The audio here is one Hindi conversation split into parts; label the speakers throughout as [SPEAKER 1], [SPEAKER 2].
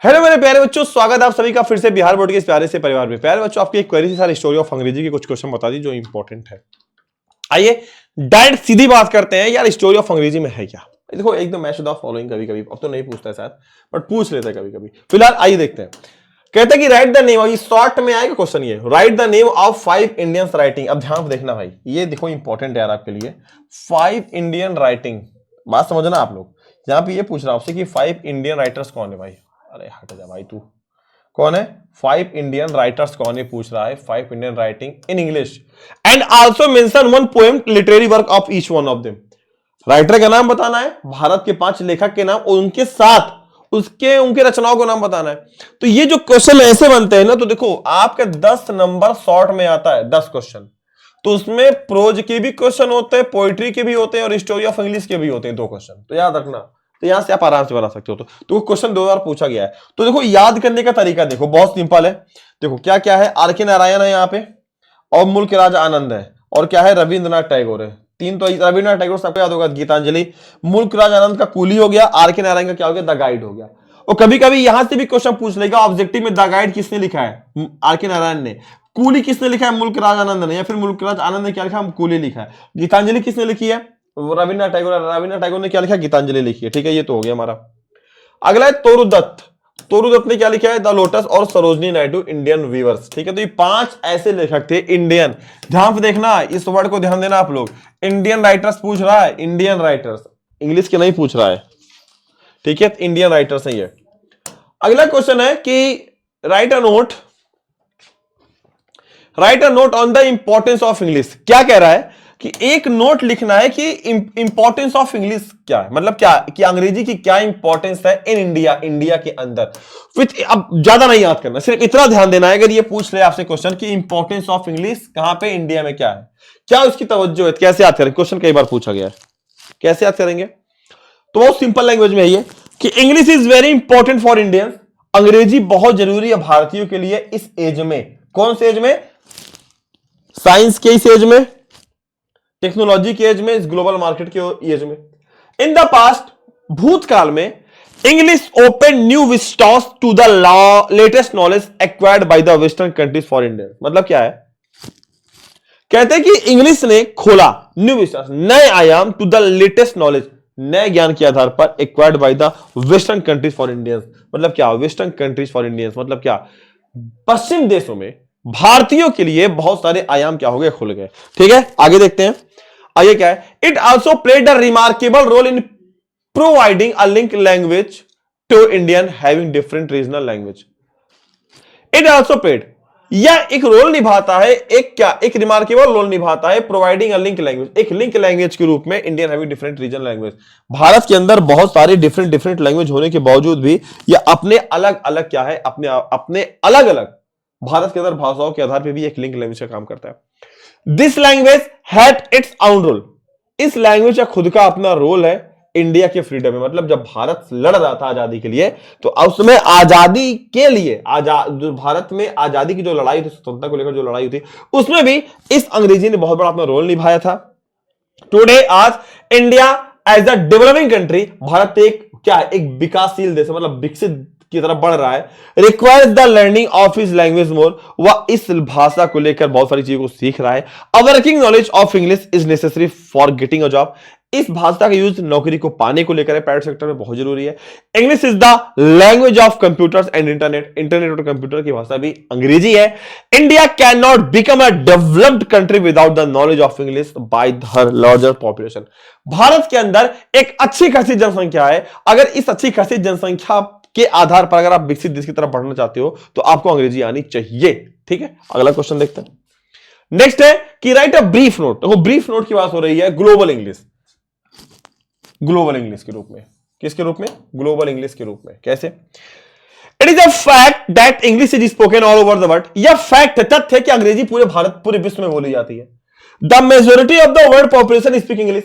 [SPEAKER 1] हेलो मेरे प्यारे बच्चों, स्वागत है आप सभी का फिर से बिहार बोर्ड के इस प्यारे से परिवार में। प्यारे बच्चों, आपकी एक क्वेरी थी सर हिस्टोरी ऑफ अंग्रेजी के कुछ क्वेश्चन बता दी जो इंपॉर्टेंट है। आइए डायरेक्ट सीधी बात करते हैं यार, हिस्टोरी ऑफ अंग्रेजी में है क्या। देखो एकदम मैच द फॉलोइंग, कभी कभी अब तो नहीं पूछता है शायद, बट पूछ लेते हैं कभी कभी। फिलहाल आइए देखते हैं। कहते हैं कि राइट द नेम, शॉर्ट में आएगा क्वेश्चन ये, right the name of 5 Indians writing. अब ध्यान देखना भाई, ये देखो इंपॉर्टेंट है यार आपके लिए। 5 इंडियन राइटिंग, बात समझना आप लोग। यहां पे ये पूछ रहा आपसे कि 5 इंडियन राइटर्स कौन है भाई। अरे हट जा भाई, तू कौन है? 5 इंडियन राइटर्स कौन है पूछ रहा है। 5 Indian writing in English and also mention one poem literary work of each one of them. Writer का नाम बताना है, भारत के 5 लेखक के नाम और उनके साथ उनके रचनाओं को नाम बताना है। तो ये जो क्वेश्चन ऐसे बनते हैं ना, तो देखो आपके 10 नंबर शॉर्ट में आता है, 10 क्वेश्चन। तो उसमें प्रोज के भी क्वेश्चन होते हैं, पोइट्री के भी होते हैं और हिस्टोरी ऑफ इंग्लिश के भी होते हैं 2 क्वेश्चन। तो याद रखना, तो यहां से आप आराम से बना सकते हो। तो क्वेश्चन 2 बार पूछा गया है। तो देखो याद करने का तरीका देखो, बहुत सिंपल है। देखो क्या क्या है, आर के नारायण है यहाँ पे, और मुल्क राज आनंद है, और क्या है, रविंद्रनाथ टैगोर है। 3 तो रविंद्रनाथ टैगोर सबको याद होगा, गीतांजलि। मुल्क राज आनंद का कूली हो गया, आर के नारायण का क्या हो गया, द गाइड हो गया। और कभी कभी यहां से भी क्वेश्चन पूछ लेगा ऑब्जेक्टिव में, द गाइड किसने लिखा है, आर के नारायण ने। कूली किसने लिखा है, मुल्क राज आनंद ने, या फिर मुल्क राज आनंद ने क्या लिखा, कूली लिखा है। गीतांजलि किसने लिखी है, रविंद्रनाथ टैगोर ने क्या लिखा, गीतांजलि लिखी है। ठीक है, ये तो हो गया हमारा। अगला है तोरुदत्त। तोरुदत्त ने क्या लिखा है, द लोटस, और सरोजनी नायडू इंडियन वीवर्स। ठीक है, तो ये 5 ऐसे लेखक थे इंडियन। ध्यान से देखना, इस वर्ड को ध्यान देना आप लोग। इंडियन राइटर्स पूछ रहा है, इंडियन राइटर्स, इंग्लिश के नहीं पूछ रहा है। ठीक है, इंडियन राइटर्स है ये। अगला क्वेश्चन है कि right a note on the importance of English. क्या कह रहा है कि एक नोट लिखना है कि इंपॉर्टेंस ऑफ इंग्लिश क्या है, मतलब क्या कि अंग्रेजी की क्या इंपॉर्टेंस है इन इंडिया के अंदर। विथ, अब ज्यादा नहीं याद करना, सिर्फ इतना ध्यान देना है। अगर ये पूछ ले आपसे क्वेश्चन कि इंपॉर्टेंस ऑफ इंग्लिश कहां पे इंडिया में क्या है, क्या उसकी तवज्जो है, कैसे याद करें। क्वेश्चन कई बार पूछा गया है, कैसे याद करेंगे। तो बहुत सिंपल लैंग्वेज में है ये कि English is very important for Indians. अंग्रेजी बहुत जरूरी है भारतीयों के लिए इस एज में। कौन से एज में? साइंस के इस एज में, टेक्नोलॉजी के एज में, इस ग्लोबल मार्केट के एज में। इन द पास्ट, भूतकाल में, English open new vistas to the latest knowledge acquired by the western countries for India. मतलब क्या है, कहते हैं कि इंग्लिश ने खोला न्यू विस्टास, नए आयाम, टू द लेटेस्ट नॉलेज, नए ज्ञान के आधार पर, acquired by the western countries for Indians. मतलब क्या, वेस्टर्न कंट्रीज फॉर इंडियंस मतलब क्या, पश्चिम देशों में भारतीयों के लिए बहुत सारे आयाम क्या हो गए, खुल गए। ठीक है, आगे देखते हैं। आगे क्या है, it also played a remarkable role in providing a link language to Indian having different regional language. It also played, यह एक रोल निभाता है, एक रिमार्केबल रोल निभाता है प्रोवाइडिंग अ लिंक लैंग्वेज, एक लिंक लैंग्वेज के रूप में Indian having different regional language. Bharat के अंदर बहुत सारे डिफरेंट लैंग्वेज होने के बावजूद भी यह अपने अलग अलग क्या है, अपने अलग अलग भारत के अंदर भाषाओं के आधार पर भी एक लिंक लैंग्वेज का काम करता है। This language had its own role, इस लैंग्वेज का खुद का अपना रोल है इंडिया के फ्रीडम में। मतलब जब भारत लड़ रहा था आजादी के लिए, तो उसमें आजादी के लिए जो भारत में आजादी की जो लड़ाई थी, स्वतंत्रता को लेकर जो लड़ाई थी, उसमें भी इस अंग्रेजी ने बहुत बड़ा अपना रोल निभाया था। टुडे आज India as a developing country, Bharat एक विकासशील देश है, मतलब विकसित की तरफ बढ़ रहा है। Requires the learning of his language more, वह इस भाषा को लेकर बहुत सारी चीजों को सीख रहा है। A working knowledge of English is necessary for getting a job, इस भाषा का यूज नौकरी को पाने को लेकर प्राइवेट सेक्टर में बहुत जरूरी है। English is the language of computers and internet और कंप्यूटर की भाषा भी अंग्रेजी है। India can not become a developed country without the knowledge of English by her larger population. Bharat के अंदर एक अच्छी खासी जनसंख्या है, अगर इस अच्छी खासी जनसंख्या के आधार पर अगर आप विकसित देश की तरफ बढ़ना चाहते हो तो आपको अंग्रेजी आनी चाहिए। ठीक है, अगला क्वेश्चन देखते हैं। नेक्स्ट है कि राइट अ ब्रीफ नोट। देखो ब्रीफ नोट की बात हो रही है ग्लोबल इंग्लिश, ग्लोबल इंग्लिश के रूप में। किसके रूप में? ग्लोबल इंग्लिश के रूप में। कैसे? It is a fact that English is spoken all over the world, यह फैक्ट है, तथ्य है कि अंग्रेजी पूरे भारत, पूरे विश्व में बोली जाती है। The majority of the world population speak English,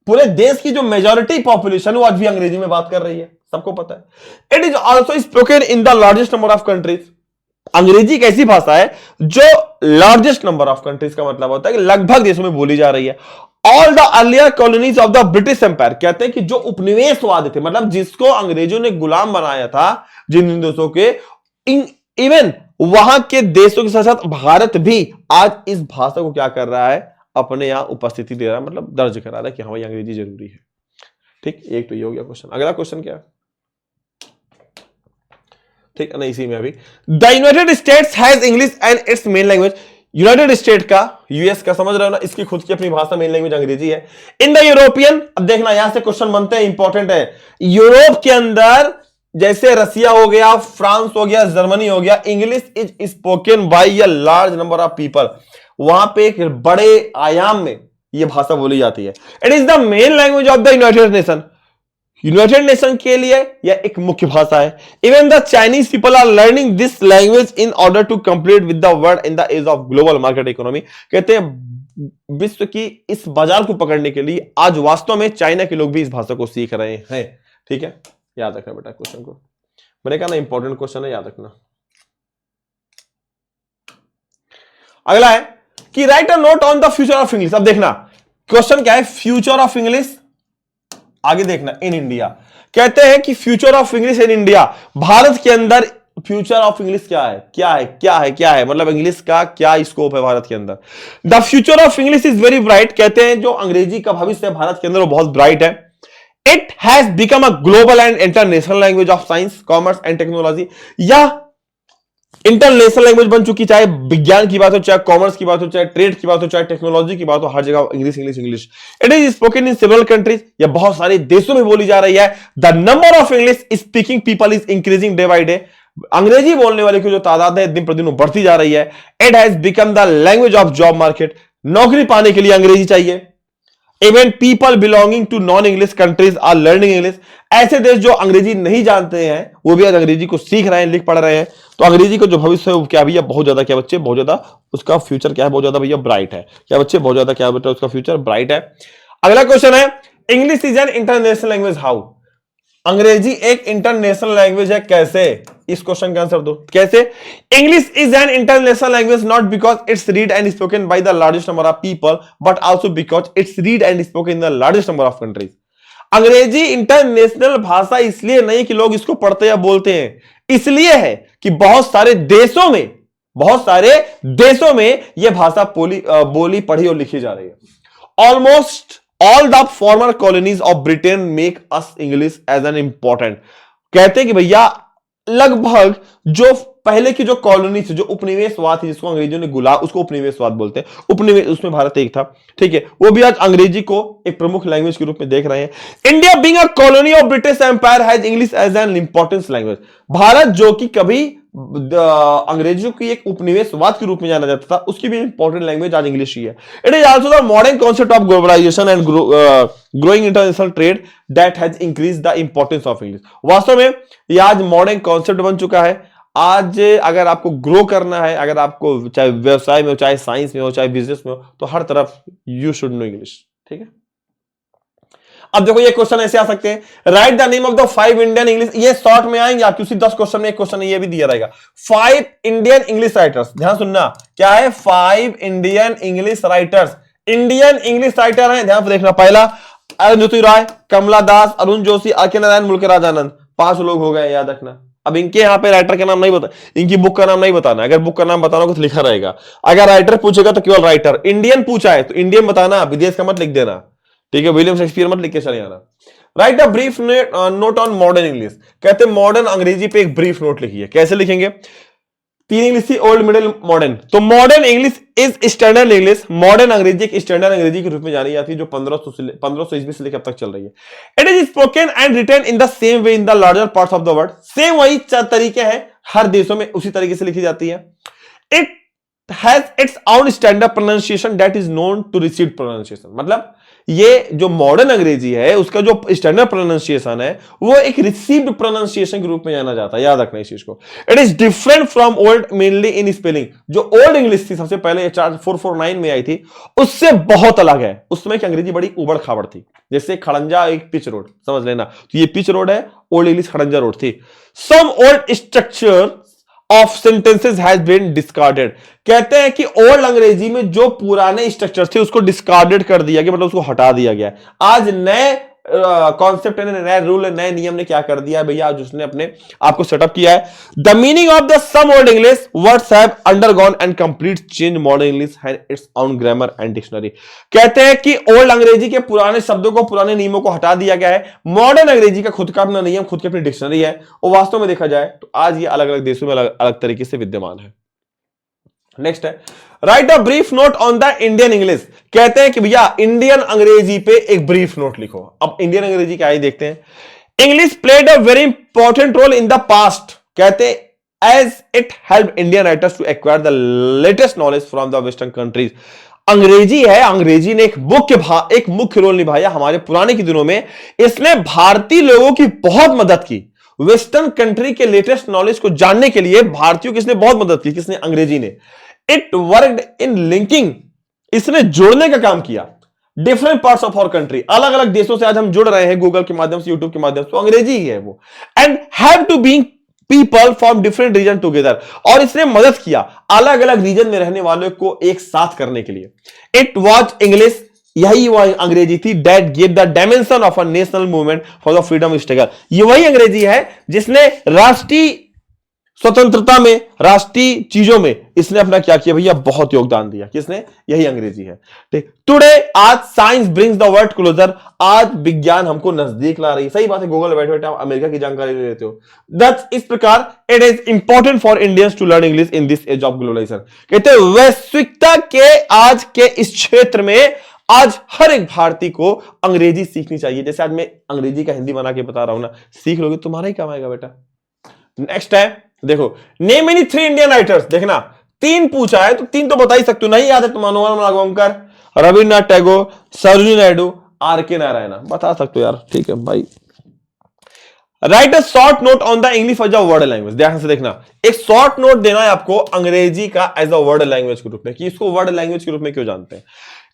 [SPEAKER 1] पूरे देश की जो मेजोरिटी पॉपुलेशन वो आज भी अंग्रेजी में बात कर रही है, सबको पता है। It is also spoken in the largest number of countries, अंग्रेजी एक ऐसी भाषा है जो लार्जेस्ट नंबर ऑफ कंट्रीज का मतलब होता है कि लगभग देशों में बोली जा रही है। All the earlier colonies of the British Empire, कहते हैं कि जो उपनिवेशवाद थे, मतलब जिसको अंग्रेजों ने गुलाम बनाया था जिन देशों के, इवन वहां के देशों के साथ साथ भारत भी आज इस भाषा को क्या कर रहा है, अपने यहां उपस्थिति दे रहा है, मतलब दर्ज करा रहा है कि हाँ भाई अंग्रेजी जरूरी है। ठीक, एक तो ये हो गया क्वेश्चन। अगला क्वेश्चन क्या है, ठीक है ना, इसी में अभी the United states has English and it's main language. United state का, यूएस का, समझ रहे हो ना, इसकी खुद की अपनी भाषा, मेन लैंग्वेज अंग्रेजी है। इन द यूरोपियन, अब देखना यहां से क्वेश्चन बनते हैं, इंपॉर्टेंट है। यूरोप के अंदर जैसे रसिया हो गया, फ्रांस हो गया, जर्मनी हो गया, English is spoken by a large number of people, वहां पे एक बड़े आयाम में यह भाषा बोली जाती है। It is the main language of the United Nation, United Nation के लिए यह एक मुख्य भाषा है। Even the Chinese people are learning this language in order to complete with the world in the age of global market economy. कहते हैं विश्व की इस बाजार को पकड़ने के लिए आज वास्तव में चाइना के लोग भी इस भाषा को सीख रहे हैं। ठीक है, याद रखना बेटा क्वेश्चन को, मैंने कहा ना इंपॉर्टेंट क्वेश्चन है, याद रखना। अगला है कि right a note on the future of English. अब देखना क्वेश्चन क्या है, फ्यूचर ऑफ इंग्लिश, आगे देखना, इन इंडिया। कहते हैं कि future of English in India, Bharat के अंदर फ्यूचर ऑफ इंग्लिश क्या है, क्या है, क्या है, क्या है, मतलब इंग्लिश का क्या स्कोप है भारत के अंदर। The future of English is very bright, कहते हैं जो अंग्रेजी का भविष्य है भारत के अंदर वो बहुत ब्राइट है। It has become a global and international language of science, commerce and technology. यह इंटरनेशनल लैंग्वेज बन चुकी, चाहे विज्ञान की बात हो, चाहे कॉमर्स की बात हो, चाहे ट्रेड की बात हो, चाहे टेक्नोलॉजी की बात हो, हर जगह English English English. It is spoken in several countries, यह बहुत सारे देशों में बोली जा रही है। The number of English speaking people is increasing day by day, अंग्रेजी बोलने वाले की जो तादाद है दिन प्रतिदिन बढ़ती जा रही है। It has become the language of job market, नौकरी पाने के लिए अंग्रेजी चाहिए। Even people belonging to non English countries are learning English, ऐसे देश जो अंग्रेजी नहीं जानते हैं वो भी आज अंग्रेजी को सीख रहे हैं, लिख पढ़ रहे हैं। तो अंग्रेजी का जो भविष्य है वो क्या भैया, बहुत ज्यादा, क्या बच्चे, बहुत ज्यादा उसका फ्यूचर क्या है, बहुत ज्यादा भैया ब्राइट है। क्या बच्चे, बहुत ज्यादा क्या बेटा उसका फ्यूचर ब्राइट है। अगला क्वेश्चन है, English is an international language how, अंग्रेजी एक इंटरनेशनल लैंग्वेज है कैसे, इस क्वेश्चन का आंसर दो। कैसे? English is an international language not because it's read and spoken by the largest number of people but also because it's read and spoken in the largest number of countries. अंग्रेजी इंटरनेशनल भाषा इसलिए नहीं कि लोग इसको पढ़ते या बोलते हैं, इसलिए है कि बहुत सारे देशों में यह भाषा बोली पढ़ी और लिखी जा रही है। Almost all the former colonies of Britain make us English as an important. कहते हैं कि भैया लगभग जो पहले की जो कॉलोनी थी, जो उपनिवेशवाद थी, जिसको अंग्रेजों ने उसको उपनिवेशवाद बोलते हैं, उपनिवेश, उसमें भारत एक था। ठीक है, वो भी आज अंग्रेजी को एक प्रमुख लैंग्वेज के रूप में देख रहे हैं। India being a colony of British Empire has English as an importance language. Bharat जो कि कभी अंग्रेजों की एक उपनिवेशवाद के रूप में जाना जाता था, उसकी भी इंपॉर्टेंट लैंग्वेज आज इंग्लिश ही है। It is also the modern concept of globalisation and growing international trade that has increase the importance of English. वास्तव में यह आज मॉडर्न कॉन्सेप्ट बन चुका है। आज अगर आपको ग्रो करना है, अगर आपको चाहे व्यवसाय में हो, चाहे साइंस में हो, चाहे बिजनेस में हो, तो हर तरफ यू शुड नो इंग्लिश। ठीक है, अब देखो ये क्वेश्चन ऐसे आ सकते हैं, right the name of the 5 Indian English, ये शॉर्ट में आएंगे आपकी उसी 10 क्वेश्चन में एक क्वेश्चन ये भी दिया रहेगा। 5 इंडियन इंग्लिश राइटर्स, ध्यान सुनना, क्या है, 5 Indian English writers, Indian English writer हैं, ध्यान देखना। पहला अरुंधति राय, कमला दास, अरुण जोशी, आके नारायण, मुल्क राजानंद, 5 लोग हो गए, याद रखना। अब इनके यहाँ पे राइटर का नाम नहीं बता, इनकी बुक का नाम नहीं बताना, अगर बुक का नाम बताना हो तो लिखा रहेगा। अगर राइटर पूछेगा तो केवल राइटर, इंडियन पूछा है तो इंडियन बताना, विदेश का मत लिख देना। ठीक है, विलियम शेक्सपियर मत लिख के चले आना। Right a brief note on modern English, कहते हैं मॉडर्न अंग्रेजी पे एक ब्रीफ नोट लिखिए। कैसे लिखेंगे? 3 इंग्लिश थी, ओल्ड, मिडिल, मॉडर्न। तो modern English is standard English, modern अंग्रेजी एक स्टैंडर्ड अंग्रेजी के रूप में जानी जाती है, जो 1500 ईस्वी से लेकर अब तक चल रही है। It is spoken and written in the same way in the larger parts of the world, same वही तरीके हैं, हर देशों में उसी तरीके से लिखी जाती है। It has its own standard pronunciation that is known to received pronunciation, मतलब ये जो मॉडर्न अंग्रेजी है उसका जो स्टैंडर्ड प्रोनाउंसिएशन है वो एक रिसीव्ड प्रोनाउंसिएशन के रूप में जाना जाता है, याद रखना इस चीज को। It is different from old mainly in spelling, जो ओल्ड इंग्लिश थी सबसे पहले 449 में आई थी, उससे बहुत अलग है। उस समय की अंग्रेजी बड़ी उबड़ खाबड़ थी, जैसे खड़ंजा एक पिच रोड, समझ लेना, तो ये पिच रोड है, ओल्ड इंग्लिश खड़ंजा रोड थी। Some old structure of sentences has been discarded. कहते हैं कि ओल्ड अंग्रेजी में जो पुराने स्ट्रक्चर थे उसको डिस्कार्डेड कर दिया गया, मतलब उसको हटा दिया गया। आज नए कॉन्सेप्ट ने, नए रूल, नए नियम ने क्या कर दिया है भैया, आज उसने अपने आपको सेटअप किया है। The meaning of the some old English words have undergone and complete change, modern English has its own grammar and dictionary. कहते हैं कि ओल्ड अंग्रेजी के पुराने शब्दों को, पुराने नियमों को हटा दिया गया है, मॉडर्न अंग्रेजी का खुद का अपना नियम, खुद की अपनी डिक्शनरी है। और वास्तव में देखा जाए तो आज ये अलग अलग देशों में अलग अलग तरीके से विद्यमान है। नेक्स्ट है, right a brief note on the Indian English. कहते हैं कि भैया इंडियन अंग्रेजी पे एक ब्रीफ नोट लिखो। अब इंडियन अंग्रेजी क्या है देखते हैं। English played a very important role in the past. कहते हैं as it help Indian writers to acquire the latest knowledge from the western countries. Angrezi है, अंग्रेजी ने एक मुख्य रोल निभाया हमारे पुराने के दिनों में। इसने भारतीय लोगों की बहुत मदद की। वेस्टर्न कंट्री के लेटेस्ट नॉलेज को जानने के लिए भारतीयों की इसने बहुत मदद की। किसने? अंग्रेजी ने। इट वर्कड इन लिंकिंग, इसने जोड़ने का काम किया different parts of our country. अलग अलग देशों से आज हम जुड़ रहे हैं गूगल के माध्यम से, यूट्यूब के माध्यम से, तो अंग्रेजी ही है वो। And have to being people from different region together, और इसने मदद किया अलग अलग रीजन में रहने वालों को एक साथ करने के लिए। इट वॉज इंग्लिश, यही वह अंग्रेजी थी that give the dimension of a national movement for the freedom struggle. ये वही अंग्रेजी है जिसने राष्ट्रीय स्वतंत्रता में, राष्ट्रीय चीजों में इसने अपना क्या किया भैया, बहुत योगदान दिया। किसने? यही अंग्रेजी है। ठीक, टुडे, आज science brings the world closer, आज विज्ञान हमको नजदीक ला रही है। सही बात है, गूगल बैठे बैठे आप अमेरिका की जानकारी ले लेते हो। दस इस प्रकार it is important for Indians to learn English in this age of globalisation. कहते हैं वैश्विकता के आज के इस क्षेत्र में आज हर एक भारतीय को अंग्रेजी सीखनी चाहिए। जैसे आज मैं अंग्रेजी का हिंदी बना के बता रहा हूं ना, सीख लोगे तुम्हारा ही काम आएगा बेटा। नेक्स्ट है, देखो, नेम एनी 3 इंडियन राइटर्स। देखना 3 पूछा है तो 3 तो बता ही सकते हो। नहीं याद है तो मनोहर मालवणकर, रविन्द्रनाथ टैगोर, सरोजिनी नायडू, आर.के. नारायण, बता सकते हो यार। ठीक है भाई। Write a short note on the English as a word language. ध्यान से देखना, एक शॉर्ट नोट देना है आपको अंग्रेजी का एज अ वर्ड लैंग्वेज के रूप में, कि इसको वर्ड लैंग्वेज के रूप में क्यों जानते हैं।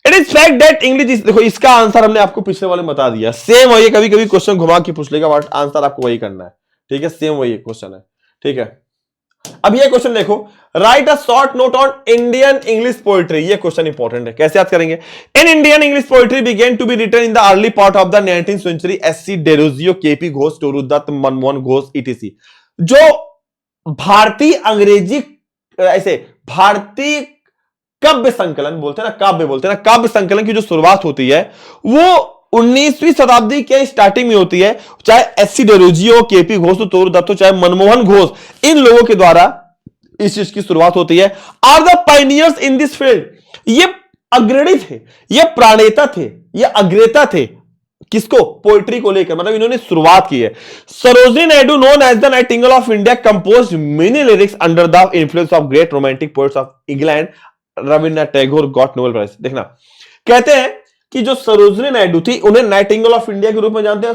[SPEAKER 1] It is fact that English, देखो इसका आंसर हमने आपको पिछले वाले में बता दिया। सेम वही, कभी कभी क्वेश्चन घुमा के पूछ लेगा, बट आंसर आपको वही करना है। ठीक है, सेम वही क्वेश्चन है। ठीक है, अब ये क्वेश्चन देखो, write a short note on Indian English poetry. ये क्वेश्चन इंपॉर्टेंट है, कैसे याद करेंगे। In Indian English poetry began to be written in the early part of the 19th century. S C. Derozio, K P. Ghosh, Toru Dutt, Manmohan Ghosh, E T C. जो भारतीय अंग्रेजी, ऐसे भारतीय काव्य संकलन बोलते हैं ना, काव्य बोलते हैं ना, काव्य संकलन की जो शुरुआत होती है वो 19वीं शताब्दी के स्टार्टिंग में होती है। चाहे एस.सी. डेरोजियो, के.पी. घोष, टोरू दत्त, चाहे मनमोहन घोष, इन लोगों के द्वारा इस चीज की शुरुआत होती है। Are the pioneers in this field. ये अग्रणी थे, ये प्राणेता थे, ये अग्रेता थे। किसको? पोएट्री को लेकर, मतलब इन्होंने शुरुआत की है। Sarojini Naidu, known as the nightingale of India, composed many lyrics under the influence of great romantic poets of England. Rabindranath Tagore got Nobel prize. देखना, कहते हैं कि जो सरोजिनी नायडू थी, उन्हें नाइटिंगेल ऑफ इंडिया के रूप में जानते हैं,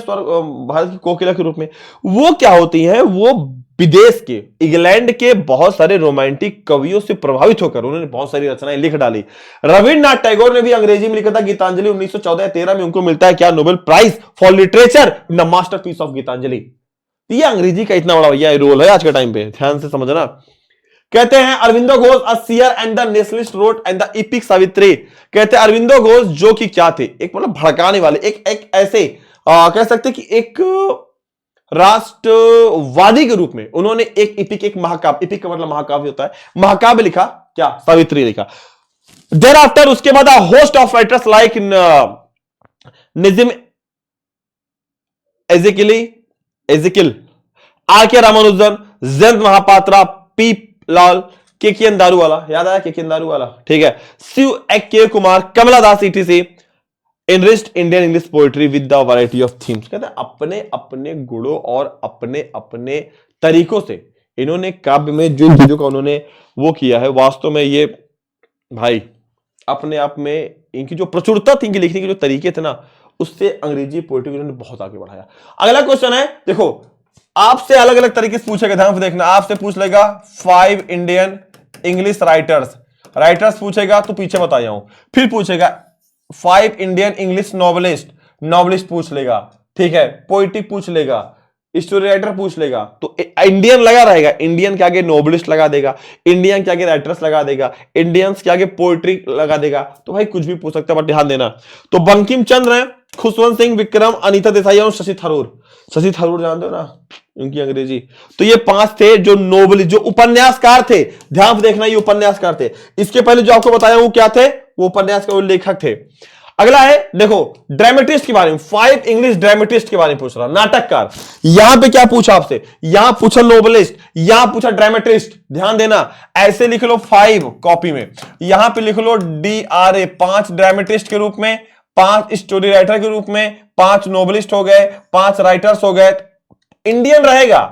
[SPEAKER 1] भारत की कोकिला के रूप में। वो क्या होती हैं? वो विदेश के, इंग्लैंड के बहुत सारे रोमांटिक कवियों से प्रभावित होकर उन्होंने बहुत सारी रचनाएं लिख डाली। रविन्द्रनाथ टैगोर ने भी अंग्रेजी में लिखा था गीतांजलि। 1914-13 में उनको मिलता है क्या? Nobel prize for literature in the masterpiece of Gitanjali. ये अंग्रेजी का इतना बड़ा भैया रोल है आज के टाइम पे, ध्यान से समझना। कहते हैं Aurobindo Ghosh, a seer and the nationalist wrote and the epic Savitri. कहते हैं अरविंदो घोष जो कि क्या थे, एक मतलब भड़काने वाले, एक ऐसे कह सकते कि एक राष्ट्रवादी के रूप में उन्होंने एक एपिक, एक महाकाव्य, एपिक का मतलब महाकाव्य होता है, महाकाव्य लिखा। क्या? सावित्री लिखा। देर आफ्टर, उसके बाद host of writers like Nissim Ezekiel, R K. Ramanujan, Jayanta Mahapatra, P Lal, K N. Daruwalla, याद आया के.एन. दारूवाला, ठीक है, Shiv K Kumar, Kamala Das, etc enriched Indian English poetry with the variety of themes. कहते हैं अपने अपने गुणों और अपने अपने तरीकों से इन्होंने काव्य में जिन चीजों का उन्होंने वो किया है, वास्तव में ये भाई अपने आप में इनकी जो प्रचुरता थी, इनकी लिखने के जो तरीके थे ना, उससे अंग्रेजी पोएट्री को इन्होंने बहुत आगे बढ़ाया। अगला क्वेश्चन है, देखो आपसे अलग अलग तरीके से पूछेगा, ध्यान से देखना। आपसे पूछ लेगा 5 इंडियन इंग्लिश राइटर्स पूछेगा तो पीछे बताया हूं। फिर पूछेगा 5 इंडियन इंग्लिश नॉवलिस्ट पूछ लेगा, ठीक है, पोइटिक पूछ लेगा, स्टोरी राइटर पूछ लेगा तो इंडियन लगा रहेगा, इंडियन के आगे नोबलिस्ट लगा देगा, इंडियन के आगे राइटर्स लगा देगा, इंडियंस के आगे पोएट्री लगा देगा, तो भाई कुछ भी पूछ सकता है, बट ध्यान देना। तो बंकिम चंद्र है, खुशवंत सिंह, विक्रम, अनीता देसाई और शशि थरूर। शशि थरूर जानते हो ना, उनकी अंग्रेजी। तो ये 5 थे जो नोबलिस्ट, जो उपन्यासकार थे। ध्यान से देखना, ये उपन्यासकार थे। इसके पहले जो आपको बताया वो क्या थे, वो उपन्यास के लेखक थे। अगला है देखो ड्रामेटिस्ट के बारे में, 5 इंग्लिश ड्रामेटिस्ट के बारे में पूछ रहा, नाटककार। यहां पे क्या पूछा आपसे, यहां पूछा नोबलिस्ट, यहां पूछा ड्रामेटिस्ट। ध्यान देना, ऐसे लिख लो 5 कॉपी में, यहां पे लिख लो DRA, 5 ड्रामेटिस्ट के रूप में, 5 स्टोरी राइटर के रूप में, 5 नोबलिस्ट हो गए, 5 राइटर्स हो गए, इंडियन रहेगा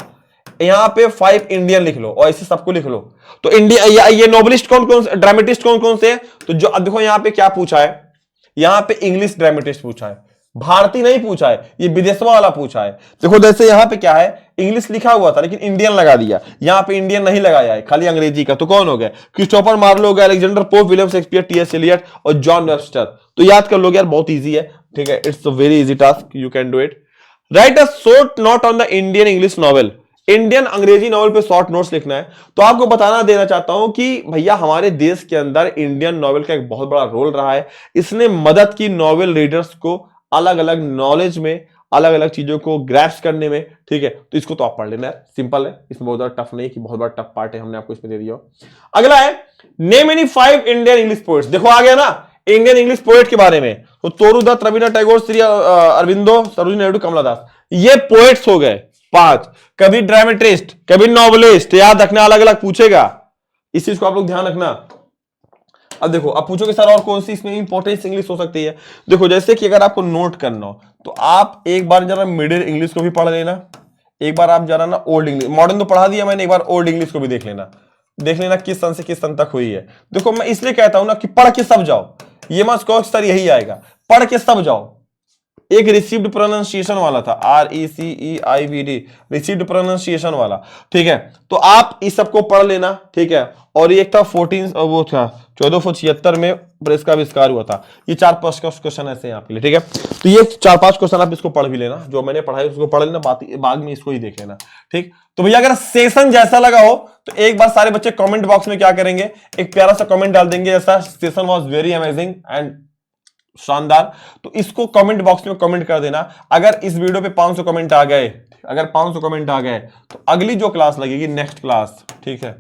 [SPEAKER 1] यहां पे 5 इंडियन लिख लो, और ऐसे सबको लिख लो। तो इंडिया, ये नोबलिस्ट कौन कौन से, ड्रामेटिस्ट कौन कौन से, तो जो अब देखो यहां पे क्या पूछा है, यहां पे इंग्लिश ड्रामेटिस्ट पूछा है, भारतीय नहीं पूछा है, ये विदेशवा वाला पूछा है। देखो जैसे यहां पे क्या है, इंग्लिश लिखा हुआ था लेकिन इंडियन लगा दिया, यहां पे इंडियन नहीं लगाया है, खाली अंग्रेजी का। तो कौन हो गया, क्रिस्टोफर मार्लो हो गया, Alexander Pope, William Shakespeare, T.S. Eliot और जॉन वेबस्टर। तो याद कर लोगे यार, बहुत ईजी है, ठीक है, it's a very easy task, you can do it. Right a short note on the Indian English novel, Indian अंग्रेजी नॉवल पे शॉर्ट नोट्स लिखना है। तो आपको बताना देना चाहता हूं कि भैया हमारे देश के अंदर इंडियन नॉवेल का एक बहुत बड़ा रोल रहा है, इसने मदद की नॉवेल रीडर्स को अलग अलग नॉलेज में, अलग अलग चीजों को ग्रैप्स करने में, ठीक है। तो इसको तो आप पढ़ लेना है, सिंपल है, इसमें बहुत ज्यादा टफ नहीं कि बहुत बड़ा टफ पार्ट है, हमने आपको इसमें दे दिया। अगला है name any 5 Indian English poets. देखो आ गया ना इंडियन इंग्लिश पोएट के बारे में, तो तोरू दत्त, रविन्द्रनाथ टैगोर, श्री अरविंदो, सरोजिनी नायडू, कमला दास, ये पोएट्स हो गए 5। कभी ड्रामेटिस्ट, कभी नॉवलिस्ट, याद रखना, अलग अलग पूछेगा, इस चीज को आप लोग ध्यान रखना। अब देखो, अब पूछोगे सर और कौन सी इसमें इंपॉर्टेंस इंग्लिश हो सकती है। देखो जैसे कि अगर आपको नोट करना हो तो आप एक बार जरा मिडिल इंग्लिश को भी पढ़ लेना, एक बार आप जरा ना ओल्ड इंग्लिश, मॉडर्न तो पढ़ा दिया मैंने, एक बार ओल्ड इंग्लिश को भी देख लेना किस सन से किस सन तक हुई है। देखो मैं इसलिए कहता हूं ना कि पढ़ के सब जाओ, ये मत कहो सर यही आएगा, पढ़ के सब जाओ। एक रिसीव्ड प्रोनाउंसिएशन वाला था, RECEIVD, रिसीव्ड प्रोनाउंसिएशन वाला, ठीक है। तो आप इस सबको पढ़ लेना, ठीक है। और ये एक था 1476 में प्रेस का आविष्कार हुआ था। ये 4-5 क्वेश्चन ऐसे हैं आपके लिए, ठीक है। तो ये 4-5 क्वेश्चन आप इसको पढ़ भी लेना, जो मैंने पढ़ा है उसको पढ़ लेना, बाद में इसको ही देख लेना, ठीक। तो भैया अगर सेशन जैसा लगा हो तो एक बार सारे बच्चे कमेंट बॉक्स में क्या करेंगे, एक प्यारा सा कमेंट डाल देंगे, जैसा session was very amazing and शानदार। तो इसको कमेंट बॉक्स में कमेंट कर देना। अगर इस वीडियो पे 500 कमेंट आ गए, अगर 500 कमेंट आ गए तो अगली जो क्लास लगेगी, नेक्स्ट क्लास, ठीक है,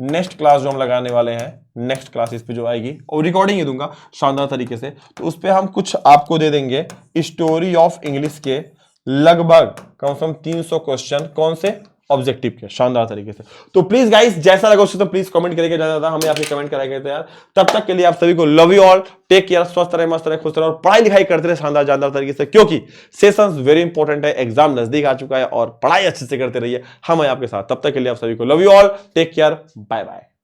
[SPEAKER 1] नेक्स्ट क्लास जो हम लगाने वाले हैं, नेक्स्ट क्लास इस पे जो आएगी, और रिकॉर्डिंग ही दूंगा शानदार तरीके से, तो उस पे हम कुछ आपको दे देंगे स्टोरी ऑफ इंग्लिश के लगभग कम से कम 300 क्वेश्चन, कौन से, ऑब्जेक्टिव के, शानदार तरीके से। तो प्लीज गाइस जैसा लगा उससे तो प्लीज कमेंट करके जाना, हमें आपके कमेंट कराए थे यार। तब तक के लिए आप सभी को love you all, take care, स्वस्थ रहे, मस्त रहे, खुश रहे, और पढ़ाई लिखाई करते रहे शानदार जानदार तरीके से, क्योंकि सेशंस वेरी इंपॉर्टेंट है, एग्जाम नजदीक आ चुका है, और पढ़ाई अच्छे से करते रहिए, हम हैं आपके साथ। तब तक के लिए आप सभी को love you all, take care, bye bye.